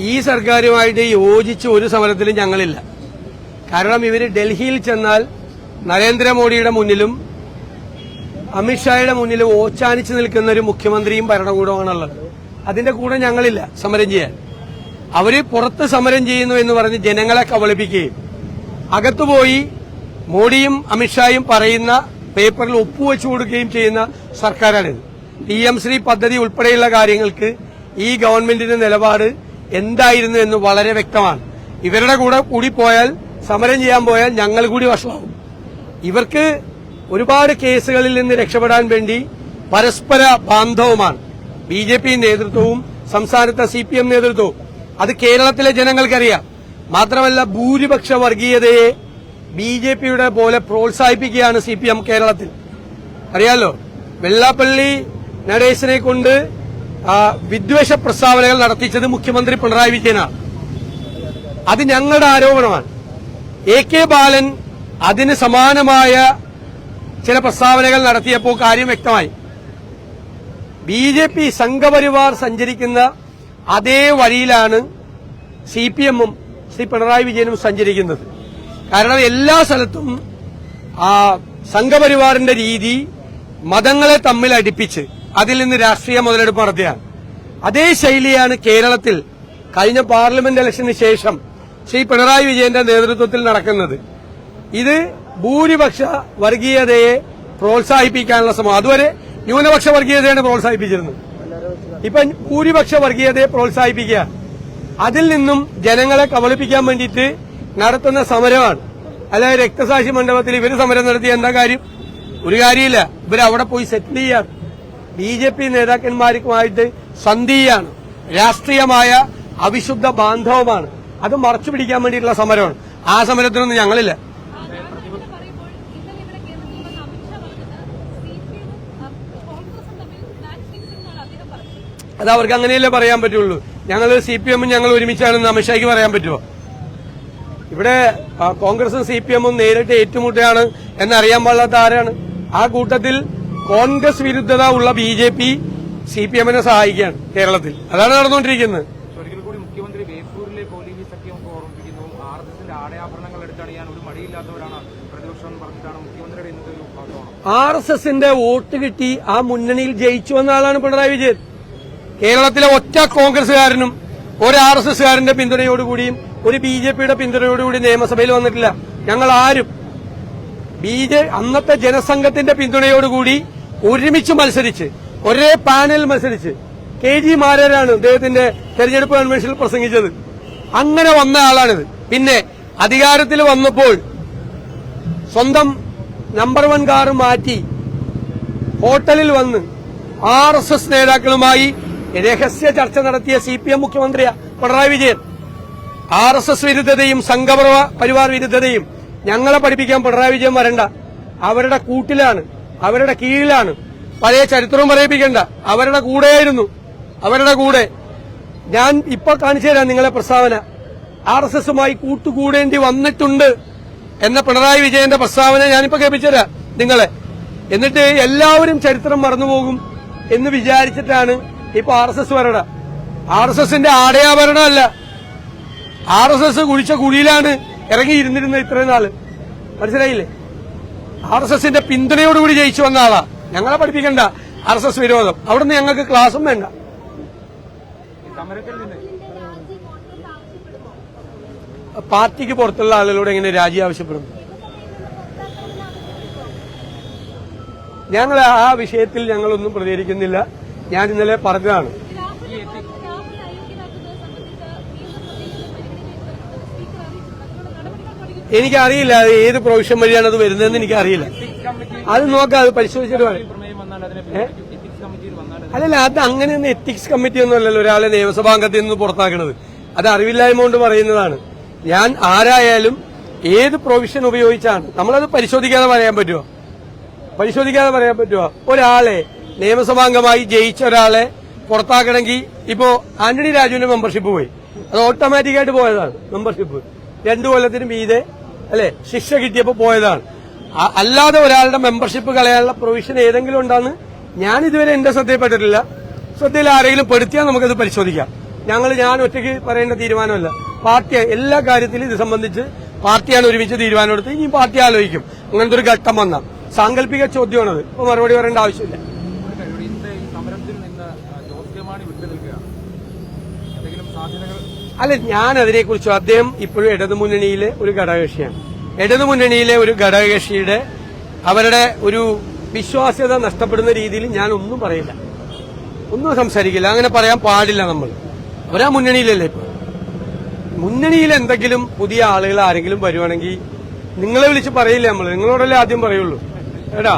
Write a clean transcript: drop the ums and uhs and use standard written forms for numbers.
ഈ സർക്കാരുമായിട്ട് യോജിച്ച് ഒരു സമരത്തിലും ഞങ്ങളില്ല. കാരണം ഇവര് ഡൽഹിയിൽ ചെന്നാൽ നരേന്ദ്രമോദിയുടെ മുന്നിലും അമിത്ഷായുടെ മുന്നിലും ഓച്ചാനിച്ച് നിൽക്കുന്ന ഒരു മുഖ്യമന്ത്രിയും ഭരണകൂടമാണുള്ളത്. അതിന്റെ കൂടെ ഞങ്ങളില്ല സമരം ചെയ്യാൻ. അവര് പുറത്ത് സമരം ചെയ്യുന്നു എന്ന് പറഞ്ഞ് ജനങ്ങളെ കബളിപ്പിക്കുകയും അകത്തുപോയി മോഡിയും അമിത്ഷായും പറയുന്ന പേപ്പറിൽ ഒപ്പുവെച്ചു കൊടുക്കുകയും ചെയ്യുന്ന സർക്കാരാണിത്. PM-ശ്രീ പദ്ധതി ഉൾപ്പെടെയുള്ള കാര്യങ്ങൾക്ക് ഈ ഗവൺമെന്റിന്റെ നിലപാട് എന്തായിരുന്നു എന്ന് വളരെ വ്യക്തമാണ്. ഇവരുടെ കൂടെ കൂടി പോയാൽ, സമരം ചെയ്യാൻ പോയാൽ ഞങ്ങൾ കൂടി വഷളാവും. ഇവർക്ക് ഒരുപാട് കേസുകളിൽ നിന്ന് രക്ഷപ്പെടാൻ വേണ്ടി പരസ്പര ബാന്ധവമാണ് BJP നേതൃത്വവും സംസ്ഥാനത്തെ CPM നേതൃത്വവും. അത് കേരളത്തിലെ ജനങ്ങൾക്കറിയാം. മാത്രമല്ല, ഭൂരിപക്ഷ വർഗീയതയെ BJPയുടെ പോലെ പ്രോത്സാഹിപ്പിക്കുകയാണ് CPM കേരളത്തിൽ. അറിയാലോ, വെള്ളാപ്പള്ളി നടേശനെ കൊണ്ട് വിദ്വേഷ പ്രസ്താവനകൾ നടത്തിച്ചത് മുഖ്യമന്ത്രി പിണറായി വിജയനാണ്. അത് ഞങ്ങളുടെ ആരോപണമാണ്. AK ബാലൻ അതിന് സമാനമായ ചില പ്രസ്താവനകൾ നടത്തിയപ്പോൾ കാര്യം വ്യക്തമായി. BJP സംഘപരിവാർ സഞ്ചരിക്കുന്ന അതേ വഴിയിലാണ് CPM-ഉം ശ്രീ പിണറായി വിജയനും സഞ്ചരിക്കുന്നത്. കാരണം എല്ലാ സ്ഥലത്തും സംഘപരിവാറിന്റെ രീതി മതങ്ങളെ തമ്മിൽ അടുപ്പിച്ച് അതിൽ നിന്ന് രാഷ്ട്രീയ മുതലെടുപ്പ് നടത്തിയാണ്. അതേ ശൈലിയാണ് കേരളത്തിൽ കഴിഞ്ഞ പാർലമെന്റ് ഇലക്ഷന് ശേഷം ശ്രീ പിണറായി വിജയന്റെ നേതൃത്വത്തിൽ നടക്കുന്നത്. ഇത് ഭൂരിപക്ഷ വർഗീയതയെ പ്രോത്സാഹിപ്പിക്കാനുള്ള ശ്രമം. അതുവരെ ന്യൂനപക്ഷ വർഗീയതയാണ് പ്രോത്സാഹിപ്പിച്ചിരുന്നത്. ഇപ്പൊ ഭൂരിപക്ഷ വർഗീയതയെ പ്രോത്സാഹിപ്പിക്കുക, അതിൽ നിന്നും ജനങ്ങളെ കബളിപ്പിക്കാൻ വേണ്ടിയിട്ട് നടത്തുന്ന സമരമാണ്. അല്ലാതെ രക്തസാക്ഷി മണ്ഡപത്തിൽ ഇവര് സമരം നടത്തിയ എന്താ കാര്യം? ഒരു കാര്യമില്ല. ഇവരവിടെ പോയി സെറ്റിൽ ചെയ്യാൻ BJP നേതാക്കന്മാരുമായിട്ട് സന്ധിയാണ്. രാഷ്ട്രീയമായ അവിശുദ്ധ ബാന്ധവമാണ്. അത് മറച്ചു പിടിക്കാൻ വേണ്ടിയിട്ടുള്ള സമരമാണ്. ആ സമരത്തിനൊന്നും ഞങ്ങളില്ല. അത് അവർക്ക് അങ്ങനെയല്ലേ പറയാൻ പറ്റുള്ളൂ. ഞങ്ങൾ CPM-ഉം ഞങ്ങൾ ഒരുമിച്ചാണെന്ന് അമിത്ഷായ്ക്ക് പറയാൻ പറ്റുമോ? ഇവിടെ കോൺഗ്രസും CPM-ഉം നേരിട്ട് ഏറ്റുമുട്ടുകയാണ് എന്നറിയാൻ പാടില്ലാത്ത ആരാണ്? ആ കൂട്ടത്തിൽ കോൺഗ്രസ് വിരുദ്ധത ഉള്ള BJP CPM-നെ സഹായിക്കുകയാണ് കേരളത്തിൽ. അതാണ് നടന്നുകൊണ്ടിരിക്കുന്നത്. ഒരിക്കൽ കൂടി മുഖ്യമന്ത്രി ബേപ്പൂരിലെ പോലീസ് സഖ്യമൊക്കെ ഓർമ്മിപ്പിക്കുന്നു. RSSന്റെ ആടയാഭരണങ്ങൾ എടുത്തണിയാൻ ഒരു മടിയില്ലാത്തവരാണ് പ്രതിപക്ഷം പറഞ്ഞിട്ടാണ് മുഖ്യമന്ത്രിയുടെ ഇന്നത്തെ ഒരു ഭാഗമാണ്. RSSന്റെ വോട്ട് കിട്ടി ആ മുന്നണിയിൽ ജയിച്ചു വന്ന ആളാണ് പിണറായി വിജയൻ. കേരളത്തിലെ ഒറ്റ കോൺഗ്രസുകാരനും ഒരു RSSകാരന്റെ പിന്തുണയോടുകൂടിയും ഒരു BJPയുടെ പിന്തുണയോടുകൂടി നിയമസഭയിൽ വന്നിട്ടില്ല. ഞങ്ങൾ ആരും അന്നത്തെ ജനസംഘത്തിന്റെ പിന്തുണയോടുകൂടി ഒരുമിച്ച് മത്സരിച്ച് ഒരേ പാനൽ മത്സരിച്ച് KG മാരാരാണ് അദ്ദേഹത്തിന്റെ തെരഞ്ഞെടുപ്പ് കൺവെൻഷനിൽ പ്രസംഗിച്ചത്. അങ്ങനെ വന്ന ആളാണിത്. പിന്നെ അധികാരത്തിൽ വന്നപ്പോൾ സ്വന്തം നമ്പർ 1 കാർ മാറ്റി ഹോട്ടലിൽ വന്ന് RSS നേതാക്കളുമായി രഹസ്യ ചർച്ച നടത്തിയ CPM മുഖ്യമന്ത്രിയാ പിണറായി വിജയൻ. RSS വിരുദ്ധതയും സംഘപരിവാർ വിരുദ്ധതയും ഞങ്ങളെ പഠിപ്പിക്കാൻ പിണറായി വിജയൻ വരണ്ട. അവരുടെ കൂട്ടിലാണ്, അവരുടെ കീഴിലാണ്. പഴയ ചരിത്രവും പറയിപ്പിക്കണ്ട. അവരുടെ കൂടെയായിരുന്നു. അവരുടെ കൂടെ ഞാൻ ഇപ്പൊ കാണിച്ചു തരാം നിങ്ങളെ പ്രസ്താവന. RSSുമായി കൂട്ടുകൂടേണ്ടി വന്നിട്ടുണ്ട് എന്ന പിണറായി വിജയന്റെ പ്രസ്താവന ഞാനിപ്പോ കേൾപ്പിച്ചുതരാം നിങ്ങളെ. എന്നിട്ട് എല്ലാവരും ചരിത്രം മറന്നുപോകും എന്ന് വിചാരിച്ചിട്ടാണ് ഇപ്പൊ RSS വരണ. RSSന്റെ ആടയാഭരണമല്ല, RSS കുഴിച്ച കുഴിയിലാണ് ഇറങ്ങിയിരുന്നിരുന്നത് ഇത്രയും നാള്. മനസ്സിലായില്ലേ? RSSന്റെ പിന്തുണയോടുകൂടി ജയിച്ചു വന്ന ആളാ. ഞങ്ങളെ പഠിപ്പിക്കണ്ട RSS വിരോധം. അവിടുന്ന് ഞങ്ങൾക്ക് ക്ലാസും വേണ്ട. പാർട്ടിക്ക് പുറത്തുള്ള ആളുകളോട് എങ്ങനെ രാജി ആവശ്യപ്പെടുന്നു? ഞങ്ങൾ ആ വിഷയത്തിൽ ഞങ്ങളൊന്നും പ്രതികരിക്കുന്നില്ല. ഞാൻ ഇന്നലെ പറഞ്ഞതാണ്. എനിക്കറിയില്ല അത് ഏത് പ്രൊവിഷൻ വഴിയാണ് അത് വരുന്നതെന്ന് എനിക്കറിയില്ല. അത് നോക്കാം, അത് പരിശോധിച്ചിട്ട് അല്ലല്ല, അത് അങ്ങനെയൊന്നും എത്തിക്സ് കമ്മിറ്റി ഒന്നും അല്ലല്ലോ ഒരാളെ നിയമസഭാംഗത്തിൽ നിന്ന് പുറത്താക്കുന്നത്. അത് അറിവില്ലായ്മ കൊണ്ട് പറയുന്നതാണ്. ഞാൻ ആരായാലും ഏത് പ്രൊവിഷൻ ഉപയോഗിച്ചാണ് നമ്മളത് പരിശോധിക്കാതെ പറയാൻ പറ്റുമോ? പരിശോധിക്കാതെ പറയാൻ പറ്റുമോ? ഒരാളെ നിയമസഭാംഗമായി ജയിച്ച ഒരാളെ പുറത്താക്കണമെങ്കിൽ ഇപ്പോ ആന്റണി രാജുവിന്റെ മെമ്പർഷിപ്പ് പോയി, അത് ഓട്ടോമാറ്റിക്കായിട്ട് പോയതാണ്. മെമ്പർഷിപ്പ് 2 കൊല്ലത്തിന് മീതെ അല്ലെ ശിക്ഷ കിട്ടിയപ്പോ പോയതാണ്. അല്ലാതെ ഒരാളുടെ മെമ്പർഷിപ്പ് കളയാനുള്ള പ്രൊവിഷൻ ഏതെങ്കിലും ഉണ്ടെന്ന് ഞാൻ ഇതുവരെ എന്റെ ശ്രദ്ധയിൽപ്പെട്ടിട്ടില്ല. ശ്രദ്ധയിൽ ആരെങ്കിലും പെടുത്തിയാൽ നമുക്കത് പരിശോധിക്കാം. ഞാൻ ഒറ്റയ്ക്ക് പറയേണ്ട തീരുമാനമല്ല. പാർട്ടി എല്ലാ കാര്യത്തിലും ഇത് സംബന്ധിച്ച് പാർട്ടിയാണ് ഒരുമിച്ച് തീരുമാനമെടുത്ത് ഇനി പാർട്ടി ആലോചിക്കും. അങ്ങനത്തെ ഒരു ഘട്ടം വന്ന സാങ്കല്പിക ചോദ്യമാണത്. ഇപ്പൊ മറുപടി പറയേണ്ട ആവശ്യമില്ല. ഇന്നത്തെ ഈ സമരത്തിൽ നിന്ന് ജോസ് കെ മാണി വിട്ടുനിൽക്കുകയാണ്. എന്തെങ്കിലും സാധ്യതകൾ? അല്ല, ഞാൻ അതിനെക്കുറിച്ച് അദ്ദേഹം ഇപ്പോഴും ഇടതുമുന്നണിയിലെ ഒരു ഘടകകക്ഷിയാണ്. ഇടതുമുന്നണിയിലെ ഒരു ഘടകകക്ഷിയുടെ അവരുടെ ഒരു വിശ്വാസ്യത നഷ്ടപ്പെടുന്ന രീതിയിൽ ഞാൻ ഒന്നും പറയില്ല, ഒന്നും സംസാരിക്കില്ല. അങ്ങനെ പറയാൻ പാടില്ല. നമ്മൾ അവരാ മുന്നണിയിലല്ലേ. ഇപ്പൊ മുന്നണിയിൽ എന്തെങ്കിലും പുതിയ ആളുകൾ ആരെങ്കിലും വരുവാണെങ്കിൽ നിങ്ങളെ വിളിച്ച് പറയില്ലേ? നമ്മൾ നിങ്ങളോടല്ലേ ആദ്യം പറയുള്ളൂ. എടാ